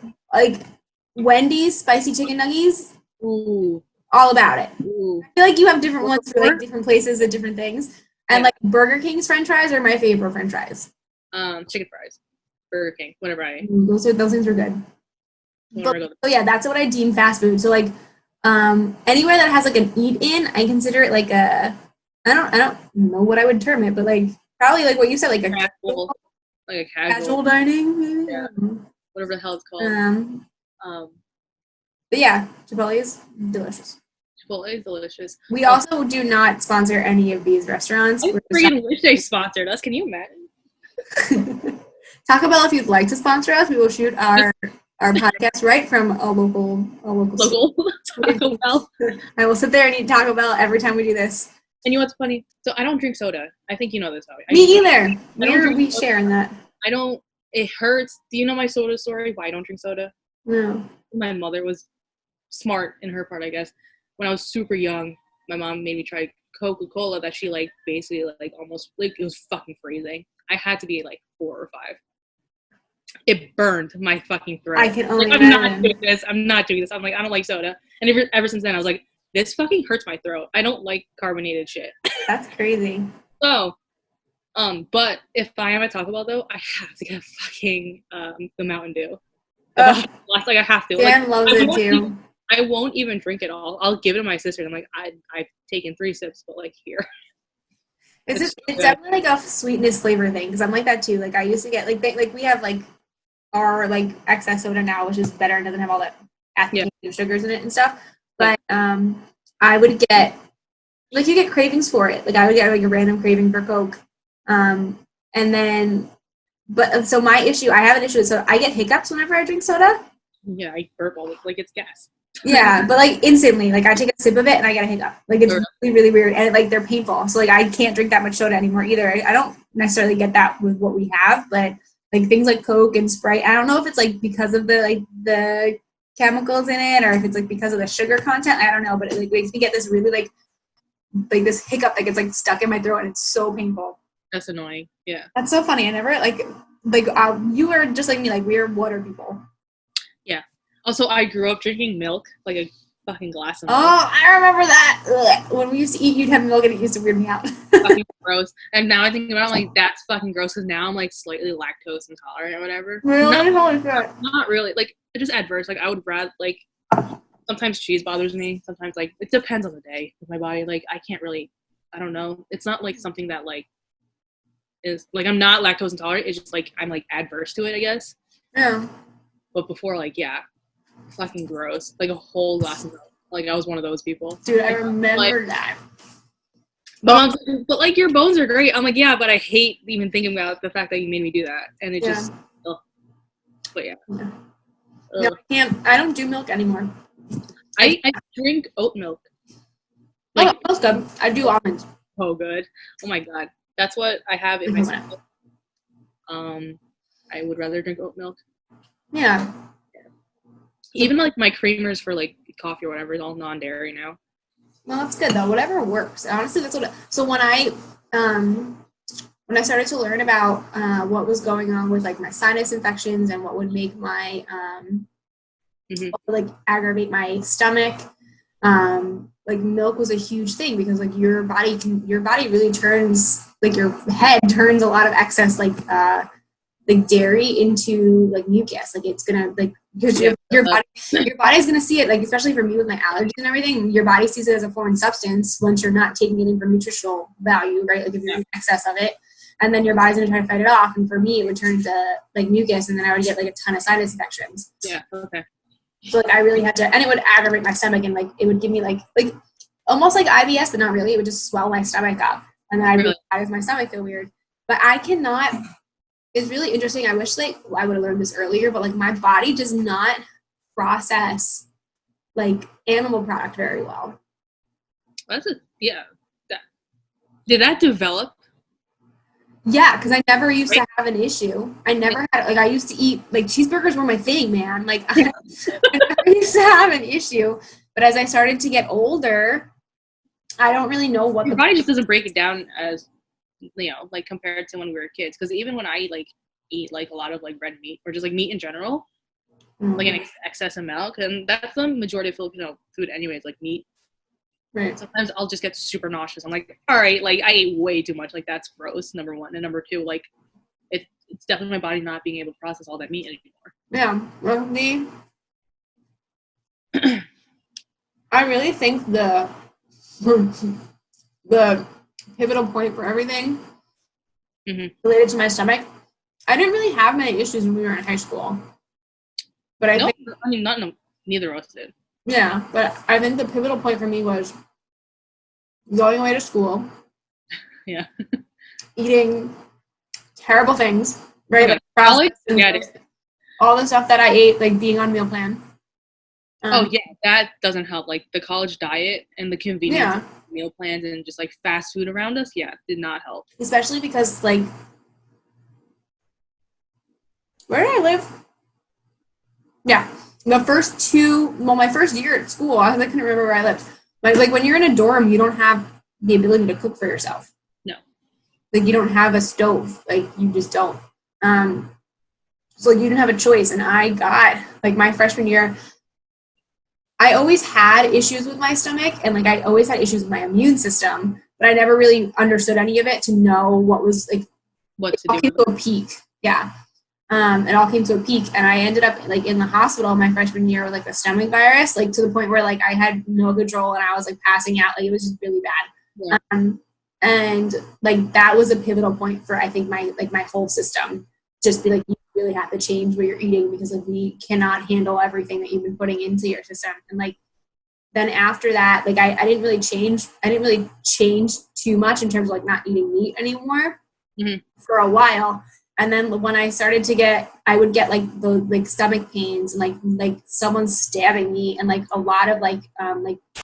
Wendy's spicy chicken nuggets. Ooh. All about it. Ooh. I feel like you have different ones for like different places and different things. And like Burger King's French fries are my favorite French fries. Chicken fries, Burger King, whatever those things are good. So yeah, that's what I deem fast food. So like anywhere that has like an eat in, I consider it like I don't know what I would term it, but like probably like what you said, like a casual dining, maybe. Yeah. Whatever the hell it's called. But yeah, Chipotle is delicious. Chipotle is delicious. We also do not sponsor any of these restaurants. I freaking wish they sponsored us. Can you imagine? Taco Bell, if you'd like to sponsor us, we will shoot our podcast right from a local Taco Bell. I will sit there and eat Taco Bell every time we do this. And you know what's funny? So I don't drink soda. I think you know this. Me either. We share in that. I don't. It hurts. Do you know my soda story? Why I don't drink soda? No. My mother was smart in her part, I guess. When I was super young, my mom made me try Coca-Cola that she like basically like almost like it was fucking freezing. I had to be like 4 or 5. It burned my fucking throat. I can only I'm not doing this. I'm like, I don't like soda. And ever since then, I was like, this fucking hurts my throat. I don't like carbonated shit. That's crazy. So, but if I am at Taco Bell though, I have to get fucking the Mountain Dew. Like I have to. Dan loves it too. I won't even drink it all. I'll give it to my sister. And I'm like, I've taken 3 sips, but like here. It's definitely like a sweetness flavor thing because I'm like that too. Like I used to get like we have like our like excess soda now, which is better and doesn't have all that active sugars in it and stuff. But I would get like you get cravings for it. Like I would get like a random craving for Coke, and then so my issue, I have an issue with soda. I get hiccups whenever I drink soda. Yeah, I burp all like it's gas. Yeah, but like instantly, like I take a sip of it and I get a hiccup. Like it's really, really weird, and like they're painful. So like I can't drink that much soda anymore either. I don't necessarily get that with what we have, but like things like Coke and Sprite, I don't know if it's like because of the chemicals in it or if it's like because of the sugar content. I don't know, but it like makes me get this really like this hiccup that gets like stuck in my throat and it's so painful. That's annoying. Yeah. That's so funny. I never like you were just like me, like we're water people. Yeah. Also, I grew up drinking milk, like a fucking glass of milk. Oh, I remember that. Ugh. When we used to eat, you'd have milk and it used to weird me out. Fucking gross. And now I think about it, like, that's fucking gross because now I'm, like, slightly lactose intolerant or whatever. Really? Not really. Like, it's just adverse. Like, I would rather, like, sometimes cheese bothers me. Sometimes, like, it depends on the day with my body. Like, I can't really, I don't know. It's not, like, something that, like, is, like, I'm not lactose intolerant. It's just, like, I'm, like, adverse to it, I guess. Yeah. But before, like, yeah. Fucking gross. Like, a whole glass of milk. Like, I was one of those people. Dude, I remember that. But like, your bones are great. I'm like, yeah, but I hate even thinking about the fact that you made me do that. And it just, ugh. But yeah. No, I don't do milk anymore. I drink oat milk. Like, that's good. I do almonds. Oh, good. Oh my God. That's what I have in my stomach. I would rather drink oat milk. Yeah. Even like my creamers for like coffee or whatever is all non-dairy now. Well, that's good though. Whatever works. Honestly, that's what. So when I started to learn about what was going on with like my sinus infections and what would make my like aggravate my stomach, like milk was a huge thing because like your body really turns, like your head turns a lot of excess like dairy into like mucus. Like it's gonna like because your body's gonna see it, like especially for me with my allergies and everything, your body sees it as a foreign substance once you're not taking it in for nutritional value, right? Like if you're in excess of it, and then your body's gonna try to fight it off, and for me it would turn to like mucus, and then I would get like a ton of sinus infections. Yeah. Okay. So like I really had to, and it would aggravate my stomach, and like it would give me like almost like IBS, but not really. It would just swell my stomach up, and then I would my stomach feel weird. But I cannot. It's really interesting. I wish like I would have learned this earlier, but like my body does not process like animal product very well. Did that develop? Yeah, because I never used to have an issue. I never had, like, I used to eat, like, cheeseburgers were my thing, man. Like, I never used to have an issue. But as I started to get older, I don't really know what your body just doesn't break it down as, you know, like, compared to when we were kids. Because even when I, like, eat, like, a lot of, like, red meat or just, like, meat in general, like, an excess amount, and that's the majority of Filipino food anyways, like, meat. Right. Sometimes I'll just get super nauseous. I'm like, all right, like I ate way too much. Like that's gross. Number one, and number two, like it's definitely my body not being able to process all that meat anymore. Yeah, well, I really think the pivotal point for everything related to my stomach. I didn't really have many issues when we were in high school, but neither of us did. Yeah, but I think the pivotal point for me was going away to school. Yeah. Eating terrible things, right? Okay. Like all the stuff that I ate, like being on meal plan. That doesn't help. Like the college diet and the convenience of meal plans and just like fast food around us, did not help. Especially because like, where did I live? Yeah. My first year at school, I couldn't remember where I lived. Like when you're in a dorm, you don't have the ability to cook for yourself. No. Like you don't have a stove. Like you just don't. So you didn't have a choice. And I got, like my freshman year, I always had issues with my stomach and like I always had issues with my immune system, but I never really understood any of it to know what was like, what to do. It all came to a peak. Yeah. It all came to a peak and I ended up like in the hospital my freshman year with like a stomach virus, like to the point where like I had no control and I was like passing out. Like it was just really bad. Yeah. And like that was a pivotal point for I think my whole system. Just be like, you really have to change what you're eating because like we cannot handle everything that you've been putting into your system. And like then after that, like I didn't really change too much in terms of like not eating meat anymore for a while. And then when I started to I would get like the like stomach pains and like someone stabbing me and like a lot of like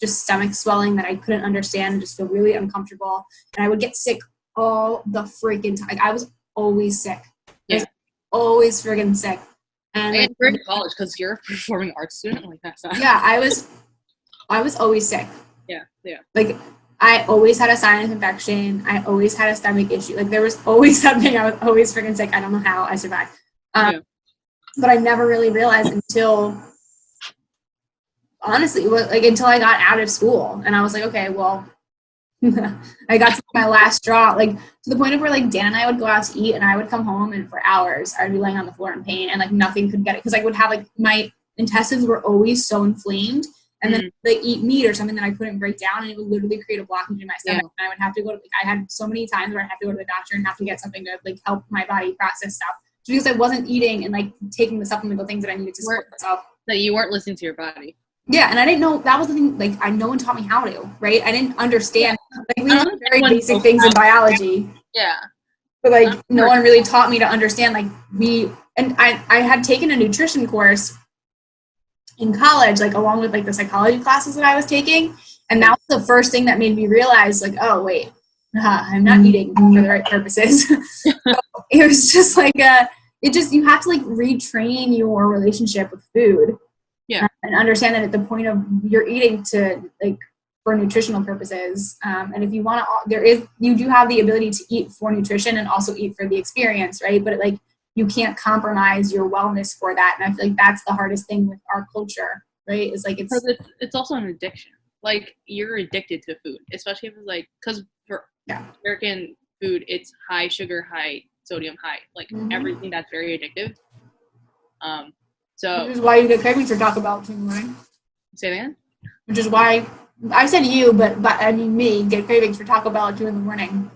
just stomach swelling that I couldn't understand and just feel really uncomfortable. And I would get sick all the freaking time. Like I was always sick. Yeah. Always friggin' sick. And like, you're in college because you're a performing arts student. Like that's not. Yeah, I was always sick. Yeah. Like I always had a sinus infection. I always had a stomach issue. Like there was always something. I was always freaking sick. I don't know how I survived. But I never really realized until, honestly, until I got out of school. And I was like, okay, well, I got to my last straw, like to the point of where like Dan and I would go out to eat and I would come home and for hours I'd be laying on the floor in pain and like nothing could get it. Cause I would have like my intestines were always so inflamed. And then they eat meat or something that I couldn't break down, and it would literally create a blockage in my stomach. And I would have to go to, I had so many times where I have to go to the doctor and have to get something to like help my body process stuff. Just because I wasn't eating and like taking the supplemental things that I needed to support myself. That you weren't listening to your body. Yeah, and I didn't know, that was the thing, like no one taught me how to, right? I didn't understand. Like we learned very basic things in biology. Yeah. But like no one really taught me to understand, like I had taken a nutrition course in college, like along with like the psychology classes that I was taking. And that was the first thing that made me realize like, oh wait, I'm not eating for the right purposes. So it was just like, you have to like retrain your relationship with food. Yeah. And understand that at the point of you're eating to like for nutritional purposes. And if you want to, you do have the ability to eat for nutrition and also eat for the experience, right? But like, you can't compromise your wellness for that. And I feel like that's the hardest thing with our culture, right? Is like it's also an addiction. Like you're addicted to food, especially if it's like, because for American food, it's high sugar, high sodium, high, like everything that's very addictive. So which is why you get cravings for Taco Bell in the morning. Say that again? Which is why I said you, but I mean me, get cravings for Taco Bell at 2 a.m.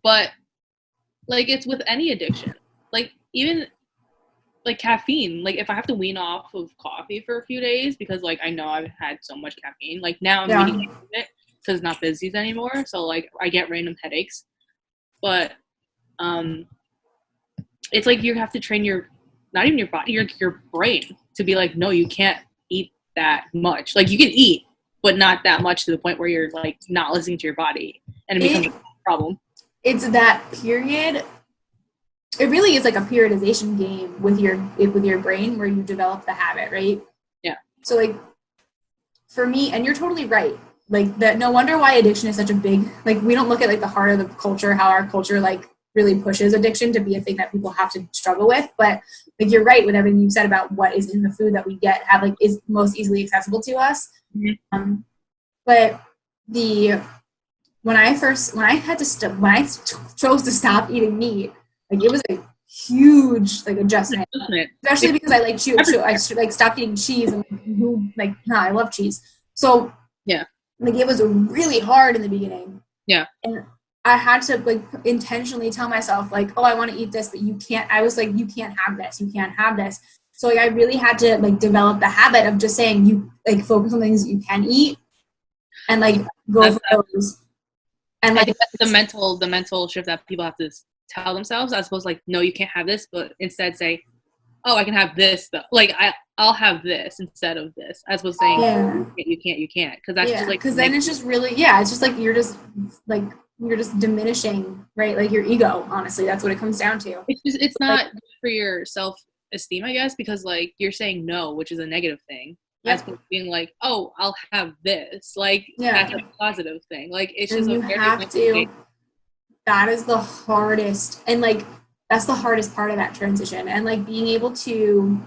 But like it's with any addiction, like even like caffeine, like if I have to wean off of coffee for a few days because like I know I've had so much caffeine, like now I'm weaning off of it because it's not busies anymore, so like I get random headaches. But it's like you have to train not even your body, your brain to be like, no, you can't eat that much. Like you can eat, but not that much to the point where you're like not listening to your body and it becomes a problem. It's that period. It really is like a periodization game with your brain where you develop the habit, right? Yeah. So like for me, and you're totally right. Like that, no wonder why addiction is such a big, like we don't look at like the heart of the culture, how our culture like really pushes addiction to be a thing that people have to struggle with. But like you're right with everything you said about what is in the food that we get is most easily accessible to us. But when I chose to stop eating meat, like it was a huge like adjustment, especially because I like cheese. So I like stopped eating cheese and I love cheese. So like it was really hard in the beginning. Yeah. And I had to like intentionally tell myself like, oh, I want to eat this, but you can't. I was like, you can't have this. You can't have this. So like I really had to like develop the habit of just saying you like focus on things that you can eat and like go for those. And like that's the mental shift that people have to tell themselves, as opposed to like, no, you can't have this, but instead say, oh, I can have this though. Like I'll have this instead of this, as opposed to saying you can't, because that's just like, because then it's just really it's just like you're just diminishing, right? Like your ego. Honestly, that's what it comes down to. It's not good for your self-esteem, I guess, because like you're saying no, which is a negative thing. As opposed to being like, oh, I'll have this. Like that's a positive thing. Like it's just you have to. That is the hardest, and like that's the hardest part of that transition. And like being able to,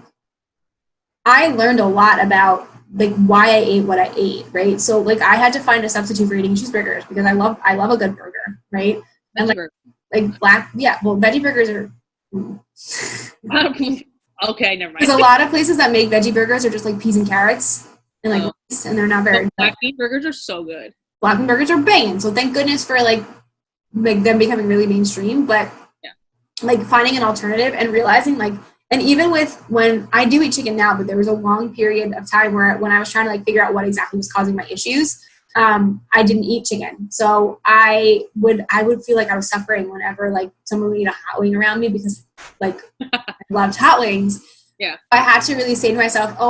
I learned a lot about like why I ate what I ate, right? So like I had to find a substitute for eating cheeseburgers because I love a good burger, right? And veggie burgers are. Okay, never mind. Because a lot of places that make veggie burgers are just like peas and carrots and like and they're not very. Black bean burgers are so good. Black bean burgers are banging. So thank goodness for like them becoming really mainstream. But like finding an alternative and realizing like, and even with when I do eat chicken now, but there was a long period of time when I was trying to like figure out what exactly was causing my issues. I didn't eat chicken. So I would feel like I was suffering whenever like someone would eat a hot wing around me because like I loved hot wings. Yeah. I had to really say to myself, oh,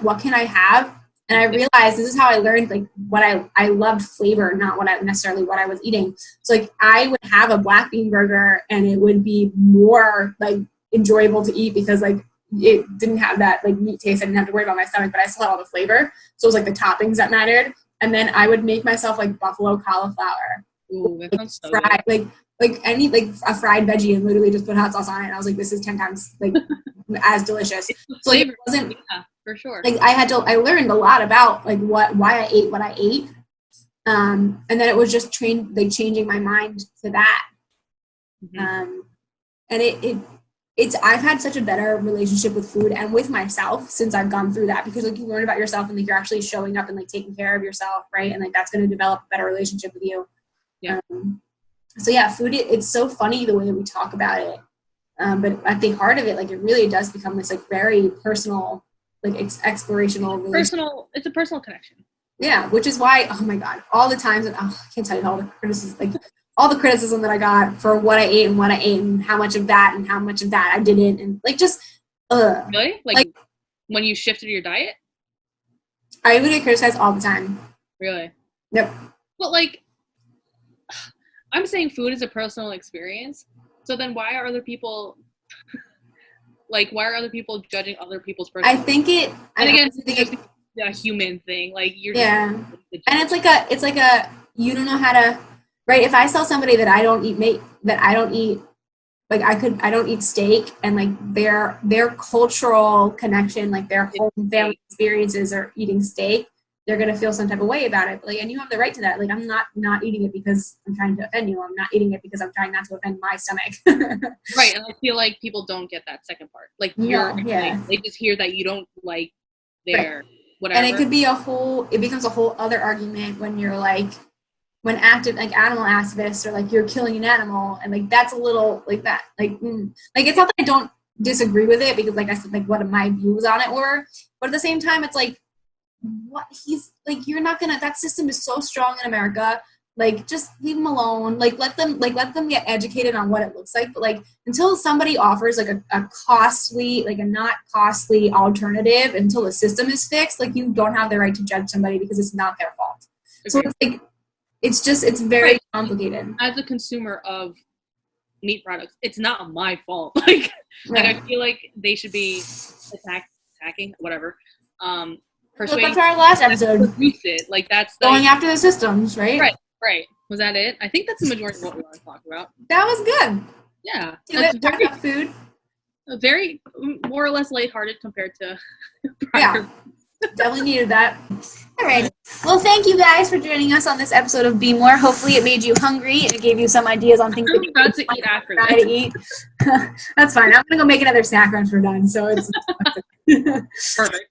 what can I have? And I realized this is how I learned like what I loved flavor, not what I was eating. So like I would have a black bean burger and it would be more like enjoyable to eat because like it didn't have that like meat taste. I didn't have to worry about my stomach, but I still had all the flavor. So it was like the toppings that mattered. And then I would make myself like buffalo cauliflower. Ooh, that sounds so fried, good. Like any like a fried veggie and literally just put hot sauce on it. And I was like, this is 10 times like as delicious. So like, it wasn't for sure. Like I learned a lot about like why I ate what I ate. And then it was just changing my mind to that. And I've had such a better relationship with food and with myself since I've gone through that, because like you learn about yourself and like you're actually showing up and like taking care of yourself, right? And like that's going to develop a better relationship with you. Yeah. So yeah, food, it's so funny the way that we talk about it. But at the heart of it, like it really does become this like very personal, like explorational. It's a personal connection. Yeah, which is why, oh my God, all the times, I can't tell you all the criticism, like all the criticism that I got for what I ate and how much of that and how much of that I didn't, and like just, Really? Like when you shifted your diet? I would get criticized all the time. Really? Yep. But like, I'm saying food is a personal experience. So then why are other people judging other people's personal experience? And again, it's a human thing. Like you're and it's like a you don't know how to, right? If I tell somebody that I don't eat meat, that I don't eat, like I don't eat steak, and like their cultural connection, like their whole family experiences are eating steak, they're gonna feel some type of way about it. But, like, and you have the right to that. Like, I'm not eating it because I'm trying to offend you. I'm not eating it because I'm trying not to offend my stomach. Right, and I feel like people don't get that second part. Like they just hear that you don't like their whatever. And it becomes a whole other argument when you're like, when animal activists are like, you're killing an animal, and like that's a little like that. Like it's not that I don't disagree with it, because like I said, like what my views on it were, but at the same time it's like, what he's like, you're not gonna, that system is so strong in America, like just leave them alone, like let them get educated on what it looks like. But like until somebody offers like a costly, like a not costly alternative, until the system is fixed, like you don't have the right to judge somebody because it's not their fault. Okay. So it's like it's very complicated. As a consumer of meat products, it's not my fault. Like I feel like they should be attacking whatever. That's our last episode. Like that's going after the systems, right? Right. Was that it? I think that's the majority of what we want to talk about. That was good. Yeah. Talk about food. Very more or less lighthearted compared to prior. Yeah. Definitely needed that. All right. Well, thank you guys for joining us on this episode of Be More. Hopefully it made you hungry and it gave you some ideas on things that you about to eat after try to eat. That's fine. I'm going to go make another snack once we're done. So it's perfect.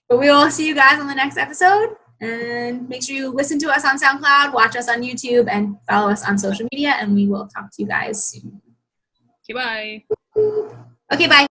But we will see you guys on the next episode. And make sure you listen to us on SoundCloud, watch us on YouTube, and follow us on social media. And we will talk to you guys soon. Okay, bye. Okay, bye.